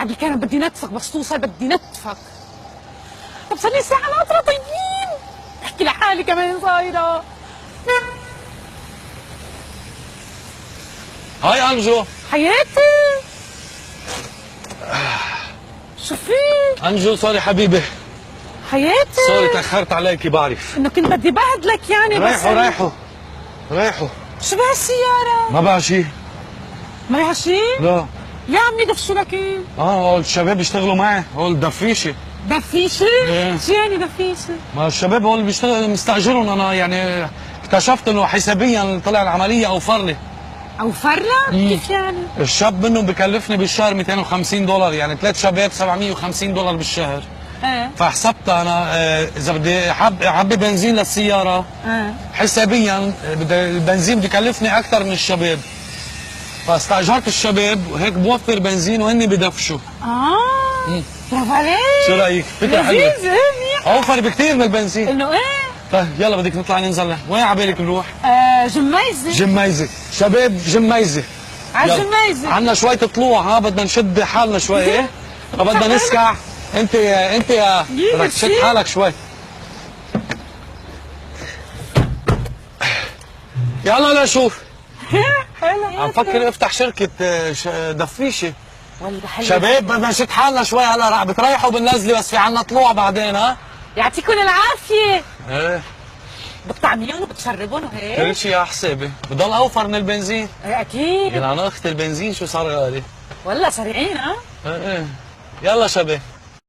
عادي كان بدي نتفك بس توصل بدي نتفك. طب صار ساعة ناطرة طيبين. احكي لحالي كمان صايرة. هاي انجو. حياتي. شو في؟ انجو سوري حبيبي. حياتي. سوري تأخرت عليكي بعرف. انه كنت بدي بهدلك يعني بس رايحوا. شو بهالسيارة؟ ما بقى شيء. ما بها شيء؟ لا. يا عمي دفشوا لك ايه؟ هول الشباب بيشتغلوا معي، هول دفيشة. دفيشة؟ ايه. شو يعني دفيشة؟ ما الشباب هول بيشتغلوا مستأجرهم انا يعني اكتشفت انه حسابيا طلع العملية اوفر لي. اوفر لك؟ كيف يعني؟ الشاب منهم بكلفني بالشهر $250 يعني 3 شباب $750 بالشهر. ايه. فحسبتها انا اذا بدي اعبي بنزين للسيارة حسابيا البنزين بكلفني اكثر من الشباب. فاستاجرت الشباب وهيك بوفر بنزين وهن بدفشوا. برافو عليك. شو رايك؟ فكرة حلوة. لذيذ منيح. اوفر بكثير من البنزين. انه ايه؟ طيب يلا بدك نطلع ننزل وين عبالك نروح؟ جميزة. جميزة، شباب جميزة. على جميزة. عنا شوية طلوع ها بدنا نشد حالنا شوي ايه؟ فبدنا نسكع. انت يا بدك تشد حالك شوي. يلا لشوف. عم فكر افتح شركة دفيشة. والله حلو. شباب بدنا نشد حالنا شوي هلا رح بتريحوا بالنزلة بس في عنا طلوع بعدين ها؟ يعطيكم العافية. ايه بتطعميهم وبتشربون وهيك؟ كل شيء على حسابي، بضل اوفر من البنزين. ايه اكيد. يعني انا اخت البنزين شو صار غالي؟ والله سريعين ايه يلا شباب.